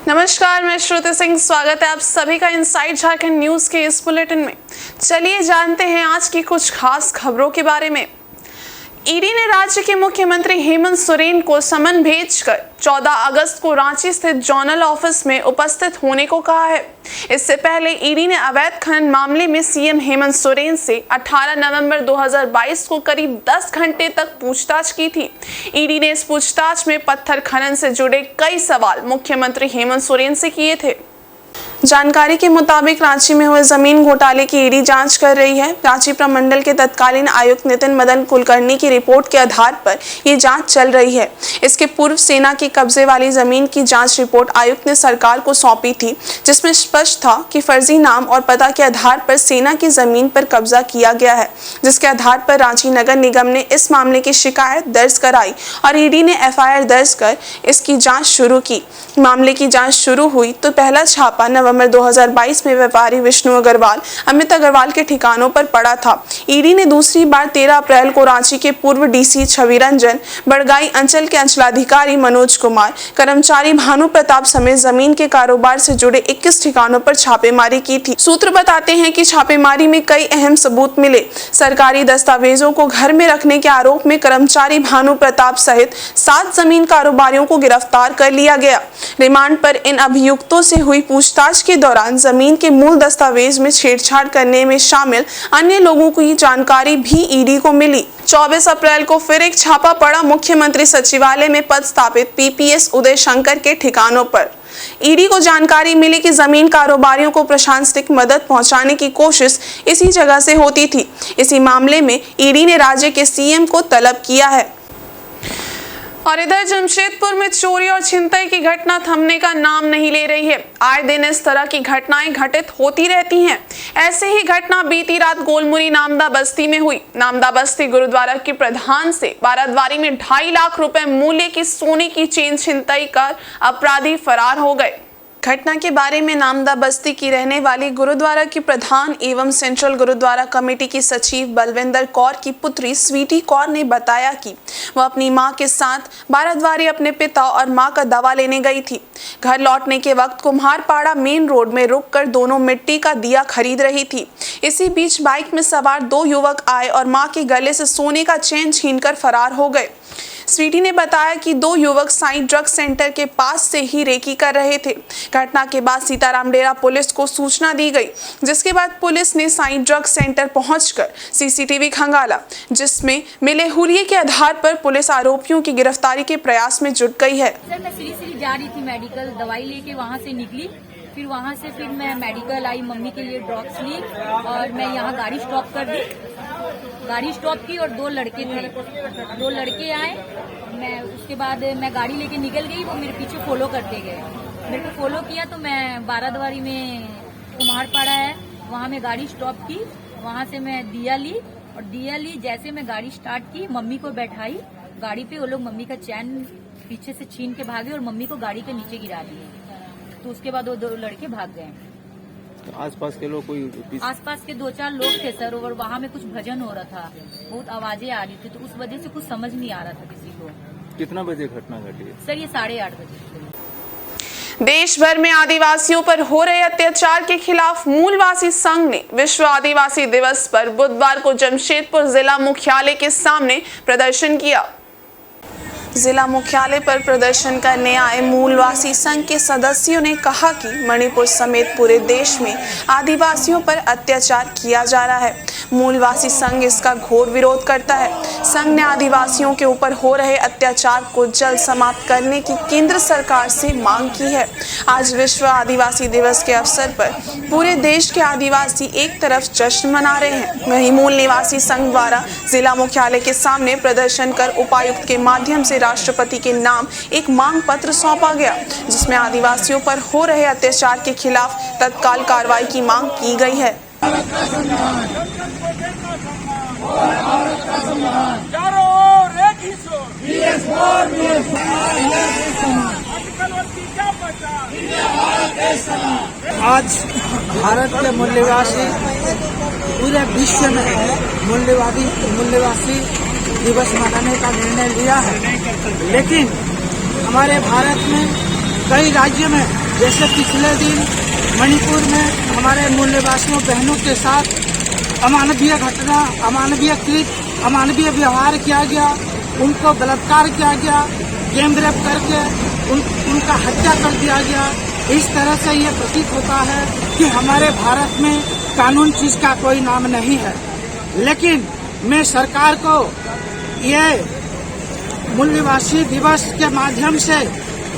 नमस्कार, मैं श्रुति सिंह। स्वागत है आप सभी का इनसाइड झारखंड न्यूज के इस बुलेटिन में। चलिए जानते हैं आज की कुछ खास खबरों के बारे में। ईडी ने राज्य के मुख्यमंत्री हेमंत सोरेन को समन भेजकर 14 अगस्त को रांची स्थित जोनल ऑफिस में उपस्थित होने को कहा है। इससे पहले ईडी ने अवैध खनन मामले में सीएम हेमंत सोरेन से 18 नवंबर 2022 को करीब 10 घंटे तक पूछताछ की थी। ईडी ने इस पूछताछ में पत्थर खनन से जुड़े कई सवाल मुख्यमंत्री हेमंत सोरेन से किए थे। जानकारी के मुताबिक रांची में हुए जमीन घोटाले की ईडी जांच कर रही है। रांची प्रमंडल के तत्कालीन आयुक्त नितिन मदन कुलकर्णी की रिपोर्ट के आधार पर ये जांच चल रही है। इसके पूर्व सेना के कब्जे वाली जमीन की जांच रिपोर्ट आयुक्त ने सरकार को सौंपी थी, जिसमें स्पष्ट था कि फर्जी नाम और पता के आधार पर सेना की जमीन पर कब्जा किया गया है, जिसके आधार पर रांची नगर निगम ने इस मामले की शिकायत दर्ज कराई और ईडी ने एफआईआर दर्ज कर इसकी जाँच शुरू की। मामले की जाँच शुरू हुई तो पहला छापा नवंबर 2022 में व्यापारी विष्णु अग्रवाल, अमित अग्रवाल के ठिकानों पर पड़ा था। ईडी ने दूसरी बार 13 अप्रैल को रांची के पूर्व डीसी छवि रंजन, बड़गाई अंचल के अंचलाधिकारी मनोज कुमार, कर्मचारी भानु प्रताप समेत जमीन के कारोबार से जुड़े 21 ठिकानों पर छापेमारी की थी। सूत्र बताते हैं कि छापेमारी में कई अहम सबूत मिले। सरकारी दस्तावेजों को घर में रखने के आरोप में कर्मचारी भानु प्रताप सहित 7 जमीन कारोबारियों को गिरफ्तार कर लिया गया। रिमांड पर इन अभियुक्तों से हुई पूछताछ के दौरान जमीन के मूल दस्तावेज में छेड़छाड़ करने में शामिल अन्य लोगों की जानकारी भी ईडी को मिली। 24 अप्रैल को फिर एक छापा पड़ा मुख्यमंत्री सचिवालय में पदस्थापित पीपीएस उदय शंकर के ठिकानों पर। ईडी को जानकारी मिली कि जमीन कारोबारियों को प्रशासनिक मदद पहुंचाने की कोशिश इसी जगह से होती थी। इसी मामले में ईडी ने राज्य के सीएम को तलब किया है। और इधर जमशेदपुर में चोरी और छिनतई की घटना थमने का नाम नहीं ले रही है। आए दिन इस तरह की घटनाएं घटित होती रहती हैं। ऐसे ही घटना बीती रात गोलमुरी नामदा बस्ती में हुई। नामदा बस्ती गुरुद्वारा के प्रधान से बाराद्वारी में 2.5 लाख रुपए मूल्य की सोने की चेन छिनतई कर अपराधी फरार हो गए। घटना के बारे में नामदा बस्ती की रहने वाली गुरुद्वारा की प्रधान एवं सेंट्रल गुरुद्वारा कमेटी की सचिव बलविंदर कौर की पुत्री स्वीटी कौर ने बताया कि वह अपनी मां के साथ बाराद्वारी अपने पिता और मां का दवा लेने गई थी। घर लौटने के वक्त कुम्हारपाड़ा मेन रोड में रुककर दोनों मिट्टी का दिया खरीद रही थी। इसी बीच बाइक में सवार 2 युवक आए और मां के गले से सोने का चेन छीनकर फरार हो गए। स्वीटी ने बताया कि 2 युवक साई ड्रग सेंटर के पास से ही रेकी कर रहे थे। घटना के बाद सीताराम डेरा पुलिस को सूचना दी गई, जिसके बाद पुलिस ने साई ड्रग सेंटर पहुंचकर सीसीटीवी खंगाला, जिसमें मिले हुलिये के आधार पर पुलिस आरोपियों की गिरफ्तारी के प्रयास में जुट गई है। सर, मैं सिली जा रही थी मेडिकल, दवाई लेके वहाँ से निकली। फिर वहाँ से फिर मैं मेडिकल आई, मम्मी के लिए ड्रॉप्स ली और मैं यहाँ गाड़ी स्टॉप कर दी। गाड़ी स्टॉप की और 2 लड़के थे। 2 लड़के आए, मैं उसके बाद मैं गाड़ी लेके निकल गई। वो मेरे पीछे फॉलो करते गए। मेरे को फॉलो किया तो मैं बाराद्वारी में कुम्हारपाड़ा है, वहाँ मैं गाड़ी स्टॉप की। वहाँ से मैं दिया ली। जैसे मैं गाड़ी स्टार्ट की, मम्मी को बैठाई गाड़ी पे, वो लोग मम्मी का चैन पीछे से छीन के भागे और मम्मी को गाड़ी के नीचे गिरा दिए। तो उसके बाद वो 2 लड़के भाग गए। तो आसपास के लोग आसपास के 2-4 लोग थे सर, और वहाँ में कुछ भजन हो रहा था, बहुत आवाजें आ रही थी, तो उस वजह से कुछ समझ नहीं आ रहा था किसी को। कितना बजे घटना घटी? सर, ये 8:30 बजे। देश भर में आदिवासियों पर हो रहे अत्याचार के खिलाफ मूलवासी संघ ने विश्व आदिवासी दिवस पर बुधवार को जमशेदपुर जिला मुख्यालय के सामने प्रदर्शन किया। जिला मुख्यालय पर प्रदर्शन करने आए मूलवासी संघ के सदस्यों ने कहा कि मणिपुर समेत पूरे देश में आदिवासियों पर अत्याचार किया जा रहा है। मूलवासी संघ इसका घोर विरोध करता है। संघ ने आदिवासियों के ऊपर हो रहे अत्याचार को जल्द समाप्त करने की केंद्र सरकार से मांग की है। आज विश्व आदिवासी दिवस के अवसर पर पूरे देश के आदिवासी एक तरफ जश्न मना रहे हैं, वहीं मूल निवासी संघ द्वारा जिला मुख्यालय के सामने प्रदर्शन कर उपायुक्त के माध्यम से राष्ट्रपति के नाम एक मांग पत्र सौंपा गया, जिसमें आदिवासियों पर हो रहे अत्याचार के खिलाफ तत्काल कार्रवाई की मांग की गई है। आज भारत के मूल्यवासी पूरे विश्व में मूल्यवासी दिवस मनाने का निर्णय लिया है, लेकिन हमारे भारत में कई राज्यों में जैसे पिछले दिन मणिपुर में हमारे मूल निवासियों बहनों के साथ अमानवीय घटना, अमानवीय व्यवहार किया गया, उनको बलात्कार किया गया, गैंग रेप करके उनका हत्या कर दिया गया। इस तरह से ये प्रतीत होता है कि हमारे भारत में कानून चीज का कोई नाम नहीं है। लेकिन मैं सरकार को ये मूल निवासी दिवस के माध्यम से,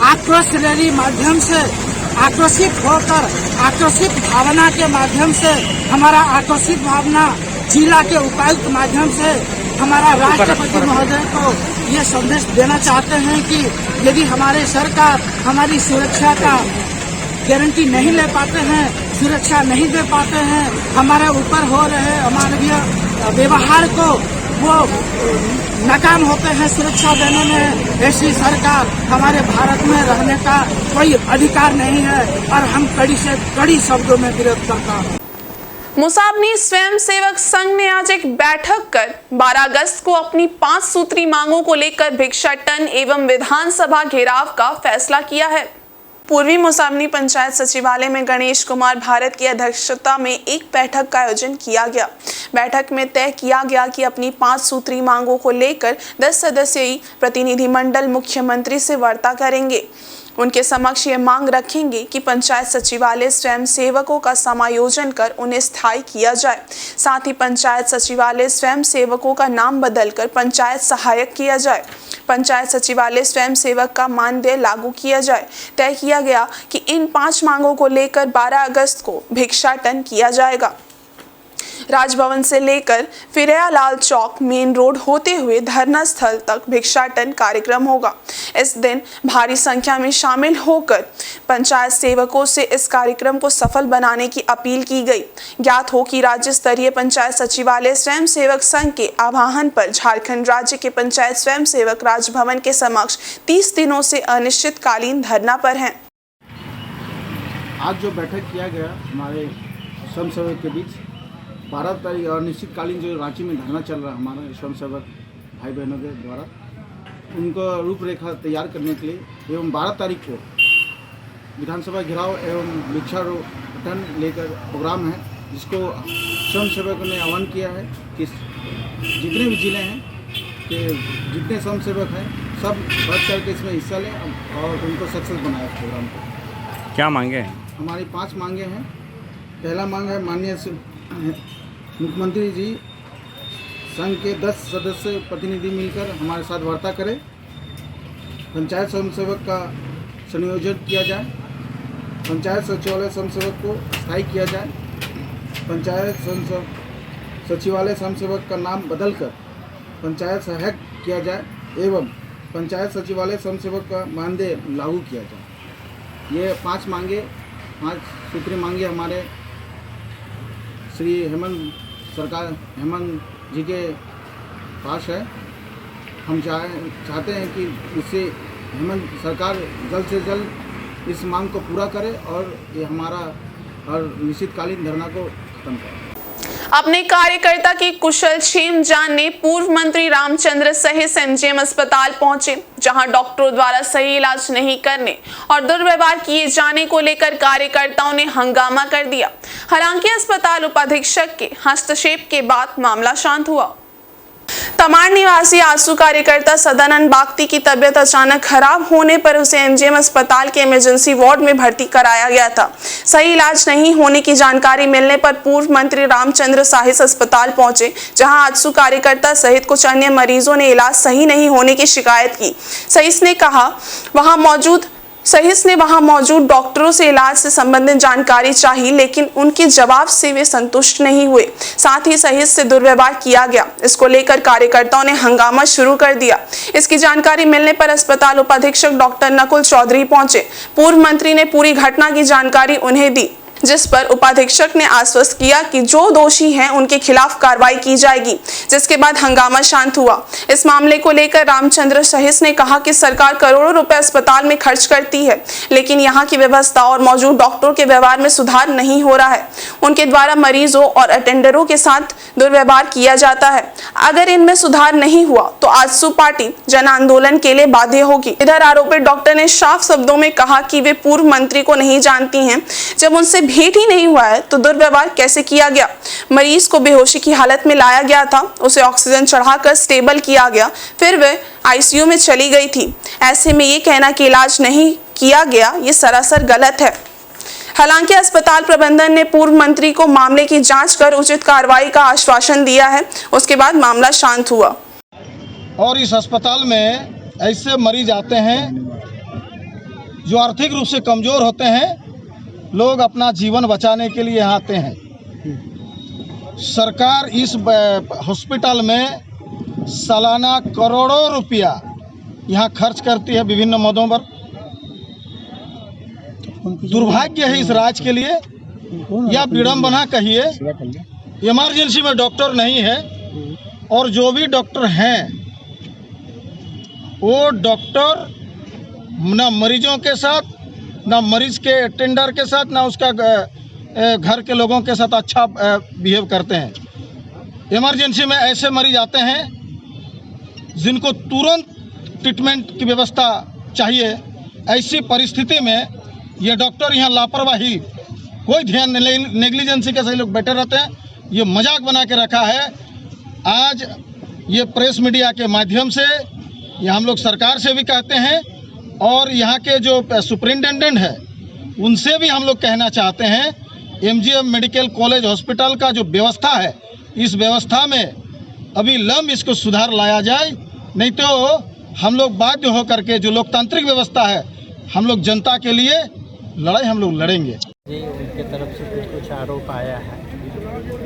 आक्रोश रैली माध्यम से, आक्रोशित होकर, आक्रोशित भावना के माध्यम से, हमारा आक्रोशित भावना जिला के उपायुक्त माध्यम से हमारा राष्ट्रपति महोदय को ये संदेश देना चाहते हैं कि यदि हमारे सरकार हमारी सुरक्षा का गारंटी नहीं ले पाते हैं, सुरक्षा नहीं दे पाते हैं, हमारे ऊपर हो रहे अमानवीय व्यवहार को वो नाकाम होते हैं सुरक्षा देने में, ऐसी सरकार हमारे भारत में रहने का कोई अधिकार नहीं है और हम कड़ी से कड़ी शब्दों में विरोध करता हूँ। मुसाबनी स्वयं सेवक संघ ने आज एक बैठक कर 12 अगस्त को अपनी 5 सूत्री मांगों को लेकर भिक्षाटन एवं विधानसभा घेराव का फैसला किया है। पूर्वी मुसाबनी पंचायत सचिवालय में गणेश कुमार भारत की अध्यक्षता में एक बैठक का आयोजन किया गया। बैठक में तय किया गया कि अपनी 5 सूत्री मांगों को लेकर 10 सदस्यीय प्रतिनिधिमंडल मुख्यमंत्री से वार्ता करेंगे। उनके समक्ष ये मांग रखेंगे कि पंचायत सचिवालय स्वयं सेवकों का समायोजन कर उन्हें स्थायी किया जाए। साथ ही पंचायत सचिवालय स्वयं सेवकों का नाम बदलकर पंचायत सहायक किया जाए। पंचायत सचिवालय स्वयं सेवक का मानदेय लागू किया जाए। तय किया गया कि इन 5 मांगों को लेकर 12 अगस्त को भिक्षाटन किया जाएगा। राजभवन से लेकर फिरयालाल चौक मेन रोड होते हुए धरना स्थल तक भिक्षाटन कार्यक्रम होगा। इस दिन भारी संख्या में शामिल होकर पंचायत सेवकों से इस कार्यक्रम को सफल बनाने की अपील की गई। ज्ञात हो कि राज्य स्तरीय पंचायत सचिवालय स्वयं सेवक संघ के आह्वान पर झारखंड राज्य के पंचायत स्वयं सेवक राजभवन के समक्ष 30 दिनों से अनिश्चितकालीन धरना पर हैं। आज जो बैठक किया गया हमारे स्वयं सेवक के बीच 12 तारीख और अनिश्चितकालीन जो रांची में धरना चल रहा है हमारा स्वयं सेवक भाई बहनों के द्वारा, उनको रूपरेखा तैयार करने के लिए एवं 12 तारीख को विधानसभा घेराव एवं भिक्षाटन लेकर प्रोग्राम है, जिसको स्वयं सेवकों ने आह्वान किया है कि जितने भी जिले हैं कि जितने स्वयं सेवक हैं सब बढ़ चढ़ के इसमें हिस्सा लें और उनको सक्सेस बनाए प्रोग्राम को। क्या मांगे हैं? हमारी 5 मांगे हैं। पहला मांग है माननीय मुख्यमंत्री जी संघ के 10 सदस्य प्रतिनिधि मिलकर हमारे साथ वार्ता करें। पंचायत स्वयं सेवक का संयोजन किया जाए। पंचायत सचिवालय स्वयं सेवक को स्थायी किया जाए। पंचायत सचिवालय स्वयं सेवक का नाम बदलकर पंचायत सहायक किया जाए एवं पंचायत सचिवालय स्वयं सेवक का मानदेय लागू किया जाए। ये 5 सूत्री मांगे हमारे श्री हेमंत जी के पास है। हम चाहते हैं कि इससे हेमंत सरकार जल्द से जल्द इस मांग को पूरा करे और ये हमारा और निश्चितकालीन धरना को खत्म करे। अपने कार्यकर्ता की कुशल क्षेम जानने पूर्व मंत्री रामचंद्र सहित एमजीएम अस्पताल पहुंचे, जहां डॉक्टरों द्वारा सही इलाज नहीं करने और दुर्व्यवहार किए जाने को लेकर कार्यकर्ताओं ने हंगामा कर दिया। हालांकि अस्पताल उपाधीक्षक के हस्तक्षेप के बाद मामला शांत हुआ। तमाड़ निवासी आंसू कार्यकर्ता सदानंद बागती की तबीयत अचानक खराब होने पर उसे एमजीएम अस्पताल के इमरजेंसी वार्ड में भर्ती कराया गया था। सही इलाज नहीं होने की जानकारी मिलने पर पूर्व मंत्री रामचंद्र साहिस अस्पताल पहुंचे, जहां आंसू कार्यकर्ता सहित कुछ अन्य मरीजों ने इलाज सही नहीं होने की शिकायत की। साहिस ने वहां मौजूद डॉक्टरों से इलाज से संबंधित जानकारी चाही, लेकिन उनके जवाब से वे संतुष्ट नहीं हुए। साथ ही साहिस से दुर्व्यवहार किया गया। इसको लेकर कार्यकर्ताओं ने हंगामा शुरू कर दिया। इसकी जानकारी मिलने पर अस्पताल उपाधीक्षक डॉक्टर नकुल चौधरी पहुंचे। पूर्व मंत्री ने पूरी घटना की जानकारी उन्हें दी। जिस पर उपाधीक्षक ने आश्वस्त किया कि जो दोषी हैं उनके खिलाफ कार्रवाई की जाएगी, जिसके बाद हंगामा शांत हुआ। इस मामले को लेकर रामचंद्र सहिस ने कहा कि सरकार करोड़ों रुपए अस्पताल में खर्च करती है, लेकिन यहाँ की व्यवस्था और मौजूद डॉक्टरों के व्यवहार में सुधार नहीं हो रहा है। उनके द्वारा मरीजों और अटेंडरों के साथ दुर्व्यवहार किया जाता है। अगर इनमें सुधार नहीं हुआ तो आजसू पार्टी जन आंदोलन के लिए बाध्य होगी। इधर आरोपित डॉक्टर ने साफ शब्दों में कहा कि वे पूर्व मंत्री को नहीं जानती हैं। जब उनसे भेंट ही नहीं हुआ है तो दुर्व्यवहार कैसे किया गया? मरीज को बेहोशी की हालत में लाया गया था, उसे ऑक्सीजन चढ़ाकर स्टेबल किया गया, फिर वे आईसीयू में चली गई थी। ऐसे में ये कहना कि इलाज नहीं किया गया, ये सरासर गलत है। हालांकि अस्पताल प्रबंधन ने पूर्व मंत्री को मामले की जांच कर उचित कार्रवाई का आश्वासन दिया है। उसके बाद मामला शांत हुआ। और इस अस्पताल में ऐसे मरीज आते हैं जो आर्थिक रूप से कमज़ोर होते हैं, लोग अपना जीवन बचाने के लिए आते हैं। सरकार इस हॉस्पिटल में सालाना करोड़ों रुपया यहाँ खर्च करती है विभिन्न मदों पर। दुर्भाग्य है इस राज्य के लिए, या विडंबना कहिए, इमरजेंसी में डॉक्टर नहीं है, और जो भी डॉक्टर हैं वो डॉक्टर ना मरीजों के साथ, ना मरीज के अटेंडर के साथ, ना उसका घर के लोगों के साथ अच्छा बिहेव करते हैं। इमरजेंसी में ऐसे मरीज आते हैं जिनको तुरंत ट्रीटमेंट की व्यवस्था चाहिए। ऐसी परिस्थिति में ये डॉक्टर यहाँ लापरवाही, कोई ध्यान नहीं, नेग्लिजेंसी के सही लोग बैठे रहते हैं। ये मजाक बना के रखा है। आज ये प्रेस मीडिया के माध्यम से ये हम लोग सरकार से भी कहते हैं, और यहाँ के जो सुपरिटेंडेंट है उनसे भी हम लोग कहना चाहते हैं, एमजीएम मेडिकल कॉलेज हॉस्पिटल का जो व्यवस्था है, इस व्यवस्था में अभी इसको सुधार लाया जाए, नहीं तो हम लोग बाध्य होकर के जो लोकतांत्रिक व्यवस्था है, हम लोग जनता के लिए लड़ाई हम लोग लड़ेंगे। जी, उनके तरफ से कुछ आरोप आया है, तो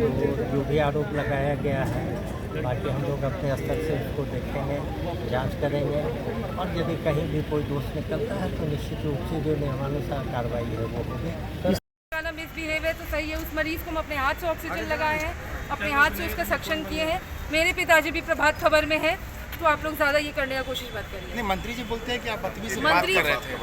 जो भी आरोप लगाया गया है, बाकी हम लोग अपने स्तर से उसको देखेंगे, जांच करेंगे, और यदि कहीं भी कोई दोष निकलता है तो निश्चित रूप से जो नियमानुसार कार्रवाई है वो होगी। मिसबिहेव है तो सही है। उस मरीज को हम अपने हाथ से ऑक्सीजन लगाए हैं, अपने हाथ से उसका सक्शन किए हैं। मेरे पिताजी भी प्रभात खबर में है, तो आप लोग ज़्यादा ये करने का कोशिश मत करिए। नहीं, मंत्री जी बोलते हैं कि आप बदतमीजी से बात कर रहे थे।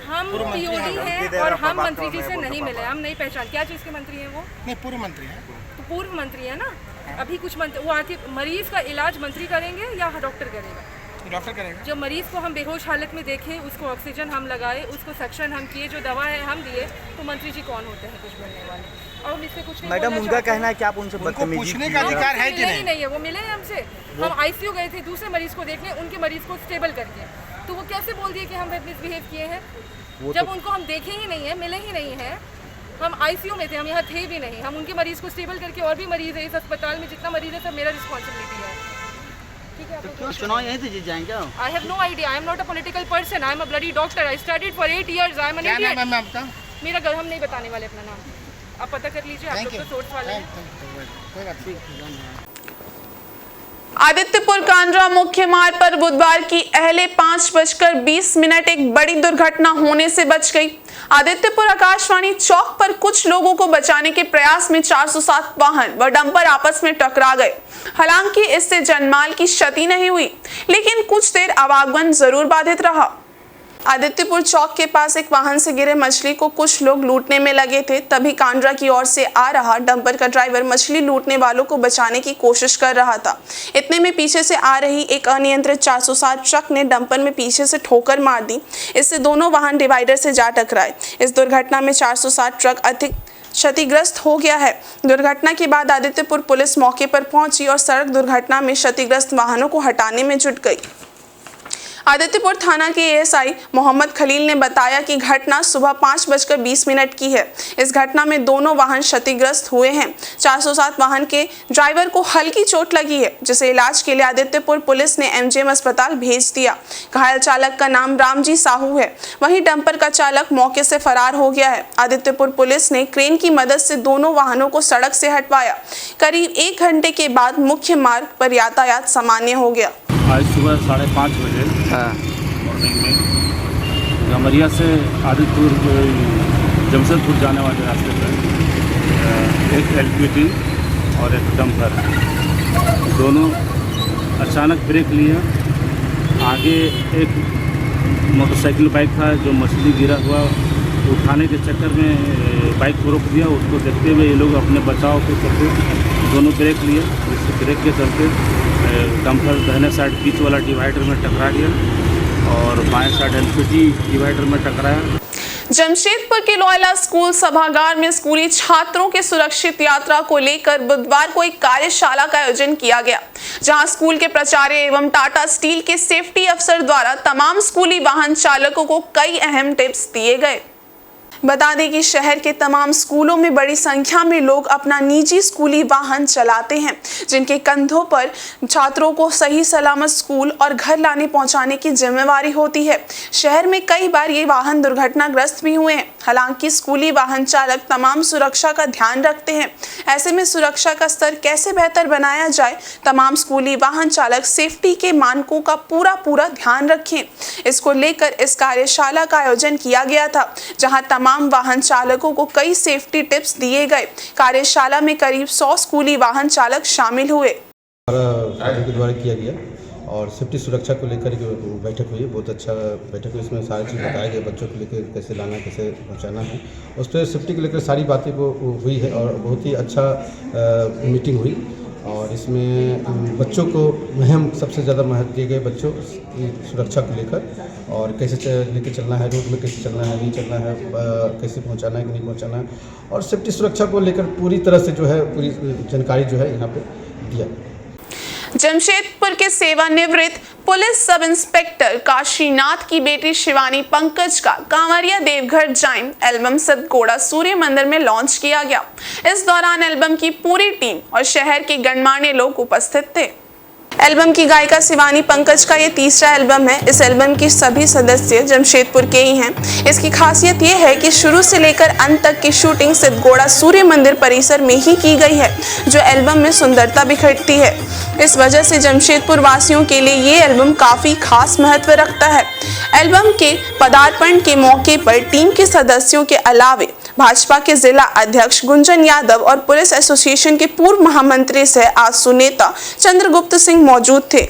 हम पीओडी हैं और हम मंत्री जी से नहीं मिले, हम नहीं पहचान क्या चीज़ के मंत्री हैं वो। नहीं, पूर्व मंत्री हैं। तो पूर्व मंत्री है ना, अभी कुछ मंत्री वो आके मरीज का इलाज मंत्री करेंगे या डॉक्टर करेगा? डॉक्टर करेगा। जो मरीज को हम बेहोश हालत में देखे, उसको ऑक्सीजन हम लगाए, उसको सक्शन हम किए, जो दवा है हम दिए, तो मंत्री जी कौन होते हैं कुछ बोलने वाले? और हम इससे कुछ नहीं। मैडम, उनका कहना है कि आप उनसे बदतमीजी पूछने का अधिकार है कि नहीं है, वो मिले हैं हमसे। हम आईसीयू गए थे दूसरे मरीज को देखने, उनके मरीज को स्टेबल करके, तो वो कैसे बोल दिए कि हम मिसबिहेव किए हैं, जब उनको हम देखे ही नहीं है, मिले ही नहीं है। हम आईसीयू में थे, हम यहाँ थे भी नहीं। हम उनके मरीज को स्टेबल करके, और भी मरीज है इस अस्पताल में, जितना मरीज है सब मेरा रिस्पॉन्सिबिलिटी है। ठीक है, तो चुनाव यहीं से जीत जाएंगे? I have no idea. I am not a political person. I am a bloody doctor. I studied for 8 years. I am an idiot. क्या नाम है आपका? मेरा घर हम नहीं बताने वाले अपना नाम, आप पता कर लीजिए, आप लोग तो सोर्स वाले हैं। कोई बात नहीं। आदित्यपुर कांड्रा मुख्य मार्ग पर बुधवार की अहले 5:20 एक बड़ी दुर्घटना होने से बच गई। आदित्यपुर आकाशवाणी चौक पर कुछ लोगों को बचाने के प्रयास में 407 वाहन व डंपर आपस में टकरा गए। हालांकि इससे जानमाल की क्षति नहीं हुई, लेकिन कुछ देर आवागमन जरूर बाधित रहा। आदित्यपुर चौक के पास एक वाहन से गिरे मछली को कुछ लोग लूटने में लगे थे। तभी कांड्रा की ओर से आ रहा डंपर का ड्राइवर मछली लूटने वालों को बचाने की कोशिश कर रहा था। इतने में पीछे से आ रही एक अनियंत्रित 407 ट्रक ने डंपर में पीछे से ठोकर मार दी। इससे दोनों वाहन डिवाइडर से जा टकराए। इस दुर्घटना में 407 ट्रक अधिक क्षतिग्रस्त हो गया है। दुर्घटना के बाद आदित्यपुर पुलिस मौके पर पहुंची और सड़क दुर्घटना में क्षतिग्रस्त वाहनों को हटाने में जुट गई। आदित्यपुर थाना के एएसआई मोहम्मद खलील ने बताया कि घटना सुबह 5:20 की है। इस घटना में दोनों वाहन क्षतिग्रस्त हुए हैं। 407 वाहन के ड्राइवर को हल्की चोट लगी है, जिसे इलाज के लिए आदित्यपुर पुलिस ने एमजीएम अस्पताल भेज दिया। घायल चालक का नाम रामजी साहू है। वहीं डंपर का चालक मौके से फरार हो गया है। आदित्यपुर पुलिस ने क्रेन की मदद से दोनों वाहनों को सड़क से हटवाया। करीब 1 घंटे के बाद मुख्य मार्ग पर यातायात सामान्य हो गया। आज सुबह 5:30 बजे मॉर्निंग में गमरिया से आदित्यपुर जमशेदपुर जाने वाले रास्ते पर एक LPT और एक डंपर दोनों अचानक ब्रेक लिए। आगे एक मोटरसाइकिल बाइक था जो मछली गिरा हुआ उठाने के चक्कर में बाइक को रोक दिया। उसको देखते हुए ये लोग अपने बचाव के चलते दोनों ब्रेक लिए। इस ब्रेक के चलते डंपर दाहिने साइड बीच वाला डिवाइडर में टकरा गया और बाएं साइड LPT डिवाइडर में टकराया। जमशेदपुर के लोयला स्कूल सभागार में स्कूली छात्रों के सुरक्षित यात्रा को लेकर बुधवार को एक कार्यशाला का आयोजन किया गया, जहां स्कूल के प्राचार्य एवं टाटा स्टील के सेफ्टी अफसर द्वारा तमाम स्कूली वाहन चालकों को कई अहम टिप्स दिए गए। बता दें कि शहर के तमाम स्कूलों में बड़ी संख्या में लोग अपना निजी स्कूली वाहन चलाते हैं, जिनके कंधों पर छात्रों को सही सलामत स्कूल और घर लाने पहुंचाने की जिम्मेवारी होती है। शहर में कई बार ये वाहन दुर्घटनाग्रस्त भी हुए हैं। हालांकि स्कूली वाहन चालक तमाम सुरक्षा का ध्यान रखते हैं। ऐसे में सुरक्षा का स्तर कैसे बेहतर बनाया जाए, तमाम स्कूली वाहन चालक सेफ्टी के मानकों का पूरा ध्यान रखें। इसको लेकर इस कार्यशाला का आयोजन किया गया था, जहां तमाम वाहन चालकों को कई सेफ्टी टिप्स दिए गए। कार्यशाला में करीब 100 स्कूली वाहन चालक शामिल हुए। के द्वारा किया गया और सेफ्टी सुरक्षा को लेकर बैठक हुई, बहुत अच्छा बैठक हुई। इसमें सारी चीज़ बताया गया, बच्चों को लेकर कैसे लाना, कैसे पहुंचाना है। उस पर सेफ्टी को लेकर सारी बातें वो हुई है और बहुत ही अच्छा मीटिंग हुई। और इसमें बच्चों को अहम सबसे ज़्यादा महत्व दिए गए, बच्चों की सुरक्षा को लेकर और कैसे लेके चलना है, रोड में कैसे चलना है, नहीं चलना है, कैसे पहुंचाना है कि नहीं पहुंचाना है, और सेफ्टी सुरक्षा को लेकर पूरी तरह से जो है पूरी जानकारी जो है यहाँ पे दिया। जमशेदपुर के सेवानिवृत्त पुलिस सब इंस्पेक्टर काशीनाथ की बेटी शिवानी पंकज का कांवरिया देवघर जाइम एल्बम सतगोड़ा सूर्य मंदिर में लॉन्च किया गया। इस दौरान एल्बम की पूरी टीम और शहर के गणमान्य लोग उपस्थित थे। एल्बम की गायिका शिवानी पंकज का ये तीसरा एल्बम है। इस एल्बम की सभी सदस्य जमशेदपुर के ही हैं। इसकी खासियत ये है कि शुरू से लेकर अंत तक की शूटिंग सतगोड़ा सूर्य मंदिर परिसर में ही की गई है, जो एल्बम में सुंदरता बिखेरती है। इस वजह से जमशेदपुर वासियों के लिए ये एल्बम काफी खास महत्व रखता है। एल्बम के पदार्पण के मौके पर टीम के सदस्यों के अलावे भाजपा के जिला अध्यक्ष गुंजन यादव और पुलिस एसोसिएशन के पूर्व महामंत्री सह आसू नेता चंद्रगुप्त सिंह मौजूद थे,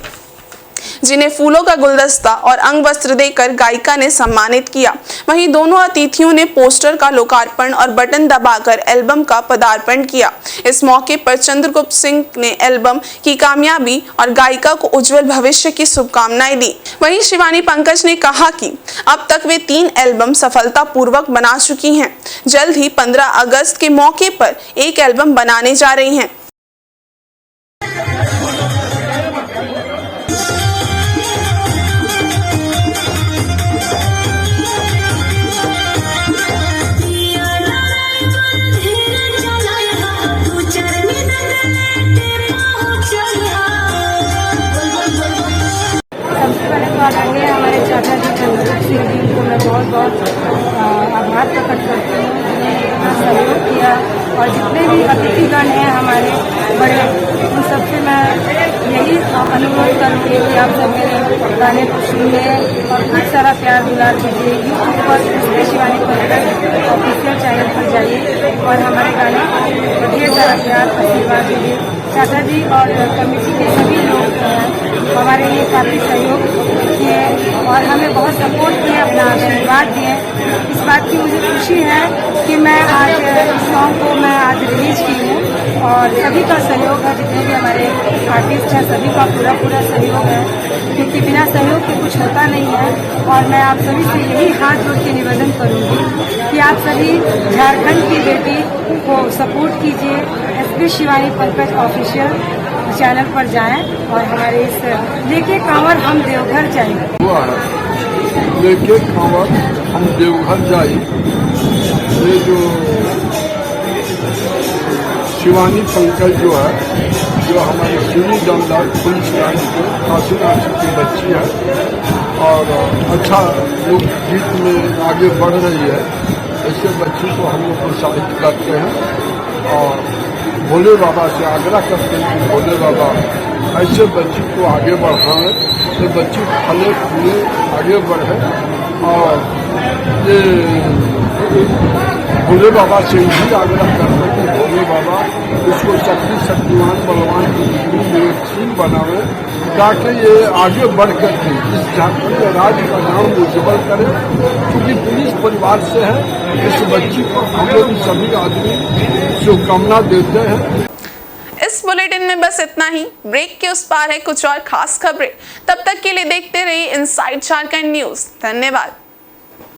जिन्हें फूलों का गुलदस्ता और अंग वस्त्र देकर गायिका ने सम्मानित किया। वहीं दोनों अतिथियों ने पोस्टर का लोकार्पण और बटन दबाकर एल्बम का पदार्पण किया। इस मौके पर चंद्रगुप्त सिंह ने एल्बम की कामयाबी और गायिका को उज्जवल भविष्य की शुभकामनाएं दी। वहीं शिवानी पंकज ने कहा कि अब तक वे 3 एल्बम सफलतापूर्वक बना चुकी हैं। जल्द ही 15 अगस्त के मौके पर एक एल्बम बनाने जा रही हैं। हमारे चाचा जी चंद्रगुप्त सिंह जी को मैं बहुत आभार प्रकट करती हूँ, जिन्होंने इतना सहयोग किया। और जितने भी अतिथिगण हैं हमारे बड़े, उन सबसे मैं यही अनुरोध करूँगी कि आप सब मेरे गाने को सुनिए और बहुत सारा प्यार दुलार कीजिए। यूट्यूब पर उसके शिवानी पंकज ऑफिशियल चैनल पर जाइए और हमारे गाने को ढेर सारा प्यार आशीर्वाद दीजिए। चाचा जी और कमेटी के सभी लोग हमारे लिए काफ़ी सहयोग किए और हमें बहुत सपोर्ट किए, अपना आशीर्वाद दिए। इस बात की मुझे खुशी है कि मैं आज इस सॉन्ग को मैं आज रिलीज की हूँ और सभी का सहयोग है, जितने भी हमारे आर्टिस्ट हैं सभी का पूरा सहयोग है, क्योंकि बिना सहयोग के कुछ होता नहीं है। और मैं आप सभी से यही हाथ जोड़ के निवेदन करूँगी कि आप सभी झारखंड की बेटी को सपोर्ट कीजिए। SP Shivani Pankaj official channel पर जाएं और हमारे इस लेके कांवर हम देवघर जाएंगे। लेके कांवर हम देवघर जाए, ये जो शिवानी पंकज जो है, जो हमारे सिविल जमदार पुलिस लाइन के काशीनाथ की बच्ची है और अच्छा लोग गीत में आगे बढ़ रही है। ऐसे बच्ची को हम लोग प्रोत्साहित करते हैं और भोले बाबा से आग्रह करते हैं कि भोले बाबा ऐसे बच्ची को आगे बढ़ाएं, तो बच्ची फले फूले आगे बढ़े और ये भोले बाबा से यही आग्रह करते हैं कि भोले बाबा इसको शक्तिमान बलवान की जिंदगी में एक सीन बनावे, ताकि ये आगे बढ़ करके इस झारखंड राज्य का नाम उज्जवल करे। क्योंकि पुलिस परिवार से है, इस बच्ची को हम लोग सभी आदमी शुभकामना देते हैं। इस बुलेटिन में बस इतना ही। ब्रेक के उस पार है कुछ और खास खबरें। तब तक के लिए देखते रहिए इनसाइड झारखंड न्यूज। धन्यवाद।